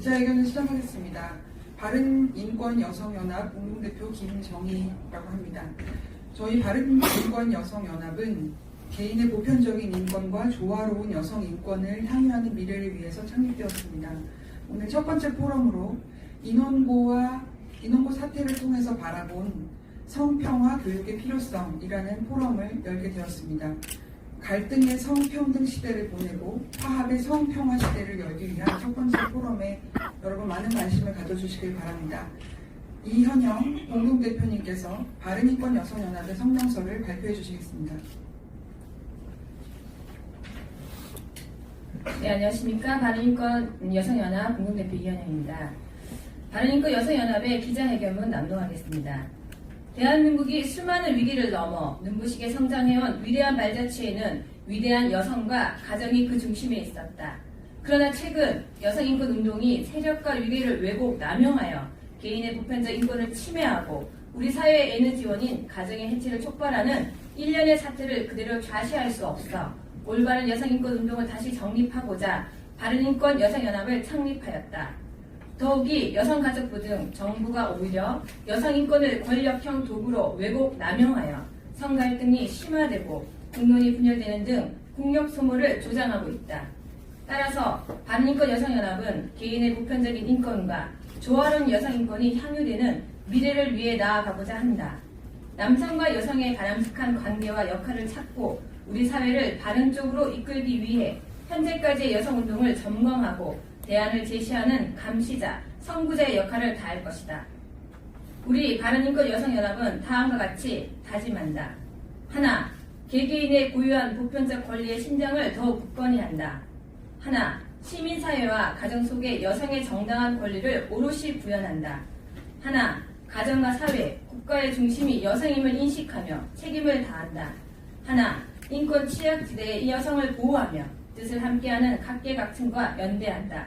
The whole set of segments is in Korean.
기자회견을 시작하겠습니다. 바른인권여성연합 공동대표 김정희라고 합니다. 저희 바른인권여성연합은 개인의 보편적인 인권과 조화로운 여성 인권을 향유하는 미래를 위해서 창립되었습니다. 오늘 첫 번째 포럼으로 인원고 사태를 통해서 바라본 성평화 교육의 필요성이라는 포럼을 열게 되었습니다. 갈등의 성평등 시대를 보내고 화합의 성평화 시대를 열기 위한 첫 번째 포럼에 여러분 많은 관심을 가져주시길 바랍니다. 이현영 공동대표님께서 바른인권여성연합의 성명서를 발표해 주시겠습니다. 네, 안녕하십니까. 바른인권여성연합 공동대표 이현영입니다. 바른인권여성연합의 기자회견문 낭독하겠습니다. 대한민국이 수많은 위기를 넘어 눈부시게 성장해온 위대한 발자취에는 위대한 여성과 가정이 그 중심에 있었다. 그러나 최근 여성인권 운동이 세력과 위계를 왜곡 남용하여 개인의 보편적 인권을 침해하고 우리 사회의 에너지원인 가정의 해체를 촉발하는 일련의 사태를 그대로 좌시할 수 없어 올바른 여성인권 운동을 다시 정립하고자 바른인권여성연합을 창립하였다. 더욱이 여성가족부 등 정부가 오히려 여성인권을 권력형 도구로 왜곡 남용하여 성갈등이 심화되고 공론이 분열되는 등 국력 소모를 조장하고 있다. 따라서 바른인권여성연합은 개인의 보편적인 인권과 조화로운 여성인권이 향유되는 미래를 위해 나아가고자 한다. 남성과 여성의 바람직한 관계와 역할을 찾고 우리 사회를 바른 쪽으로 이끌기 위해 현재까지의 여성운동을 점검하고 대안을 제시하는 감시자, 선구자의 역할을 다할 것이다. 우리 바른인권여성연합은 다음과 같이 다짐한다. 하나, 개개인의 고유한 보편적 권리의 신장을 더욱 굳건히 한다. 하나, 시민사회와 가정 속의 여성의 정당한 권리를 오롯이 구현한다. 하나, 가정과 사회, 국가의 중심이 여성임을 인식하며 책임을 다한다. 하나, 인권 취약지대의 이 여성을 보호하며 뜻을 함께하는 각계각층과 연대한다.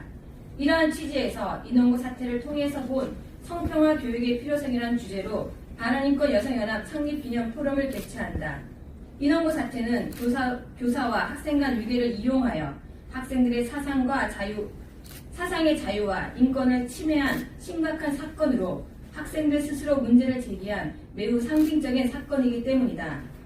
이러한 취지에서 인원고 사태를 통해서 본 성평화 교육의 필요성이라는 주제로 바른인권여성연합 창립기념 포럼을 개최한다. 인원고 사태는 교사와 학생 간 위계를 이용하여 학생들의 사상의 자유와 인권을 침해한 심각한 사건으로 학생들 스스로 문제를 제기한 매우 상징적인 사건이기 때문이다.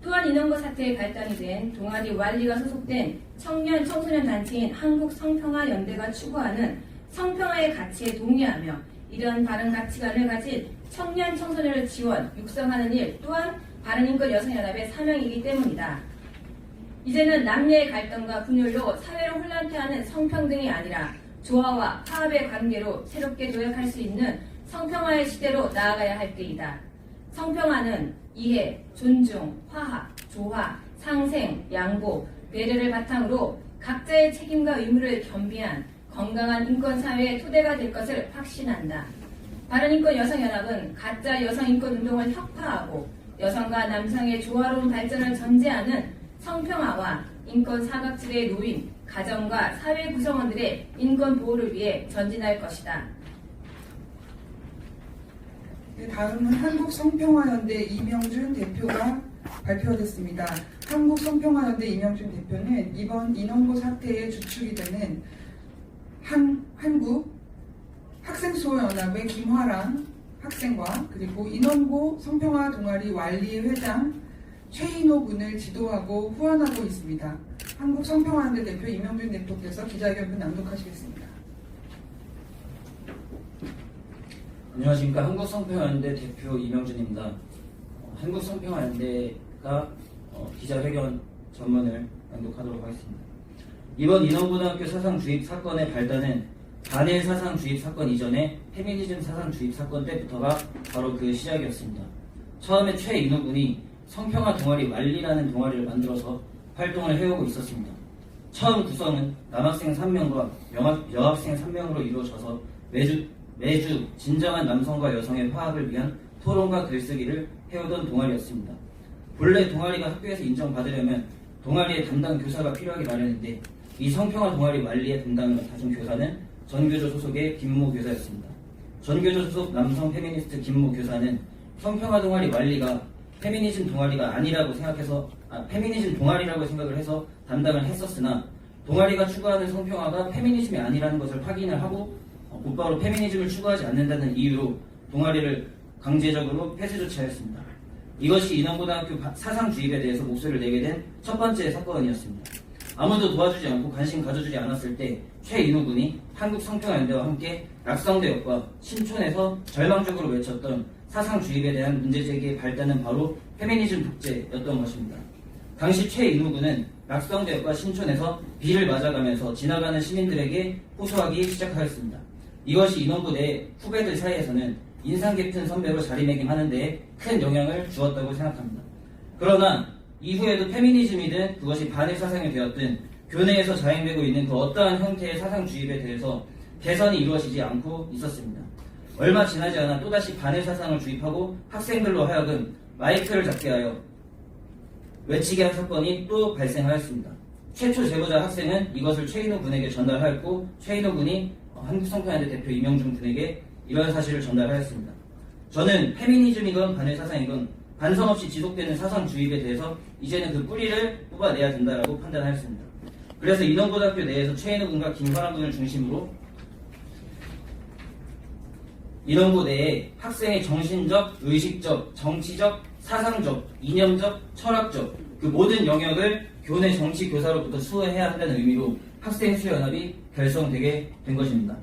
또한 인원고 사태의 발단이 된 동아리 왈리가 소속된 청년 청소년 단체인 한국성평화연대가 추구하는 성평화의 가치에 동의하며 이러한 바른 가치관을 가진 청년 청소년을 지원, 육성하는 일 또한 바른인권여성연합의 사명이기 때문이다. 이제는 남녀의 갈등과 분열로 사회를 혼란케 하는 성평등이 아니라 조화와 화합의 관계로 새롭게 도약할 수 있는 성평화의 시대로 나아가야 할 때이다. 성평화는 이해, 존중, 화합, 조화, 상생, 양보, 배려를 바탕으로 각자의 책임과 의무를 겸비한 건강한 인권사회의 토대가 될 것을 확신한다. 바른인권여성연합은 가짜 여성인권운동을 혁파하고 여성과 남성의 조화로운 발전을 전제하는 성평화와 인권 사각지대에 놓인 가정과 사회 구성원들의 인권 보호를 위해 전진할 것이다. 네, 다음은 한국성평화연대 이명준 대표가 발표가 됐습니다. 한국성평화연대 이명준 대표는 이번 인원고 사태의 주축이 되는 한국 학생수호연합의 김화랑 학생과 그리고 인원고 성평화 동아리 왈리 회장 최인호 군을 지도하고 후원하고 있습니다. 한국성평화연대 대표 이명준 대표께서 기자회견문 낭독하시겠습니다. 안녕하십니까. 한국성평화연대 대표 이명준입니다. 한국성평화연대가 기자회견 전문을 낭독하도록 하겠습니다. 이번 인원고등학교 사상 주입 사건의 발단은 반일 사상 주입 사건 이전에 페미니즘 사상 주입 사건 때부터가 바로 그 시작이었습니다. 처음에 최인호 군이 성평화 동아리 왈리라는 동아리를 만들어서 활동을 해오고 있었습니다. 처음 구성은 남학생 3명과 여학생 3명으로 이루어져서 매주 진정한 남성과 여성의 화합을 위한 토론과 글쓰기를 해오던 동아리였습니다. 본래 동아리가 학교에서 인정받으려면 동아리의 담당 교사가 필요하기 마련인데 이 성평화 동아리 왈리의 담당을 다준 교사는 전교조 소속의 김모 교사였습니다. 전교조 소속 남성 페미니스트 김모 교사는 성평화 동아리 왈리가 페미니즘 동아리가 아니라고 생각해서 페미니즘 동아리라고 생각을 해서 담당을 했었으나 동아리가 추구하는 성평화가 페미니즘이 아니라는 것을 확인을 하고 곧바로 페미니즘을 추구하지 않는다는 이유로 동아리를 강제적으로 폐쇄 조치하였습니다. 이것이 인원고등학교 사상 주입에 대해서 목소리를 내게 된 첫 번째 사건이었습니다. 아무도 도와주지 않고 관심 가져주지 않았을 때 최인호 군이 한국성평연대와 함께 낙성대역과 신촌에서 절망적으로 외쳤던 사상 주입에 대한 문제제기의 발단은 바로 페미니즘 독재였던 것입니다. 당시 최인호 군은 낙성대역과 신촌에서 비를 맞아가면서 지나가는 시민들에게 호소하기 시작하였습니다. 이것이 인원고 내 후배들 사이에서는 인상 깊은 선배로 자리매김하는 데에 큰 영향을 주었다고 생각합니다. 그러나 이후에도 페미니즘이든 그것이 반일 사상이 되었든 교내에서 자행되고 있는 그 어떠한 형태의 사상 주입에 대해서 개선이 이루어지지 않고 있었습니다. 얼마 지나지 않아 또다시 반일 사상을 주입하고 학생들로 하여금 마이크를 잡게 하여 외치게 한 사건이 또 발생하였습니다. 최초 제보자 학생은 이것을 최인호 군에게 전달하였고 최인호 군이 한국성평연대 대표 이명준 군에게 이러한 사실을 전달하였습니다. 저는 페미니즘이건 반일 사상이건 반성 없이 지속되는 사상 주입에 대해서 이제는 그 뿌리를 뽑아내야 된다라고 판단하였습니다. 그래서 인원고등학교 내에서 최인호 군과 김화람 군을 중심으로 인원고 내에 학생의 정신적, 의식적, 정치적, 사상적, 이념적, 철학적 그 모든 영역을 교내 정치 교사로부터 수호해야 한다는 의미로 학생수연합이 결성되게 된 것입니다.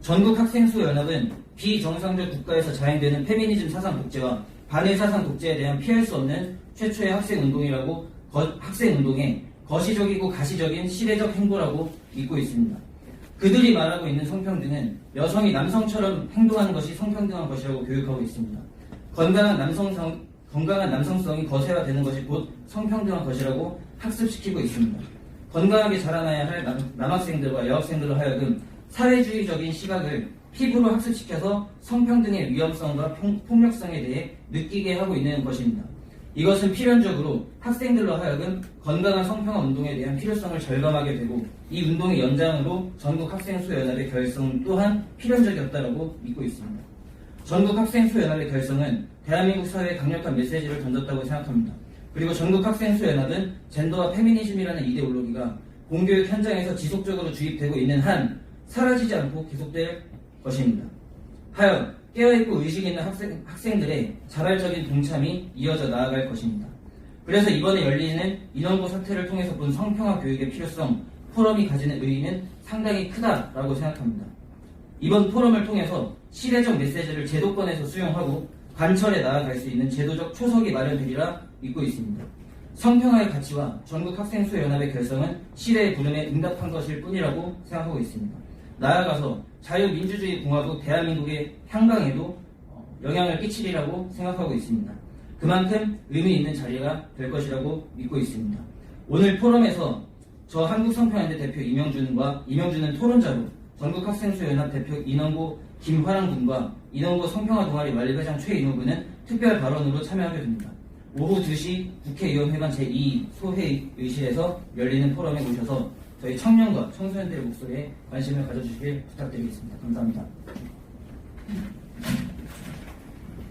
전국 학생수연합은 비정상적 국가에서 자행되는 페미니즘 사상 독재와 반일 사상 독재에 대한 피할 수 없는 최초의 학생운동이라고 학생운동의 거시적이고 가시적인 시대적 행보라고 믿고 있습니다. 그들이 말하고 있는 성평등은 여성이 남성처럼 행동하는 것이 성평등한 것이라고 교육하고 있습니다. 건강한 남성성이 거세화되는 것이 곧 성평등한 것이라고 학습시키고 있습니다. 건강하게 자라나야 할 남학생들과 여학생들로 하여금 사회주의적인 시각을 피부로 학습시켜서 성평등의 위험성과 폭력성에 대해 느끼게 하고 있는 것입니다. 이것은 필연적으로 학생들로 하여금 건강한 성평화 운동에 대한 필요성을 절감하게 되고 이 운동의 연장으로 전국학생수연합의 결성 또한 필연적이었다고 믿고 있습니다. 전국학생수연합의 결성은 대한민국 사회에 강력한 메시지를 던졌다고 생각합니다. 그리고 전국학생수연합은 젠더와 페미니즘이라는 이데올로기가 공교육 현장에서 지속적으로 주입되고 있는 한 사라지지 않고 계속될 것입니다. 하여 깨어있고 의식 있는 학생들의 자발적인 동참이 이어져 나아갈 것입니다. 그래서 이번에 열리는 인원고 사태를 통해서 본 성평화 교육의 필요성, 포럼이 가지는 의의는 상당히 크다라고 생각합니다. 이번 포럼을 통해서 시대적 메시지를 제도권에서 수용하고 관철에 나아갈 수 있는 제도적 초석이 마련되리라 믿고 있습니다. 성평화의 가치와 전국학생수연합의 결성은 시대의 부름에 응답한 것일 뿐이라고 생각하고 있습니다. 나아가서 자유민주주의 공화국 대한민국의 향방에도 영향을 끼치리라고 생각하고 있습니다. 그만큼 의미 있는 자리가 될 것이라고 믿고 있습니다. 오늘 포럼에서 저 한국성평연대 대표 이명준은 토론자로 전국학생수연합 대표 인원고 김화랑 군과 인원고 성평화 동아리 만리회장 최인호 군은 특별 발언으로 참여하게 됩니다. 오후 2시 국회의원회관 제2 소회의실에서 열리는 포럼에 오셔서 저희 청년과 청소년들의 목소리에 관심을 가져주시길 부탁드리겠습니다. 감사합니다.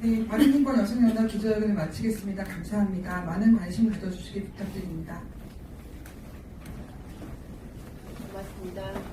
네, 바른인권 여성연합 기자회견을 마치겠습니다. 감사합니다. 많은 관심 가져주시길 부탁드립니다. 고맙습니다.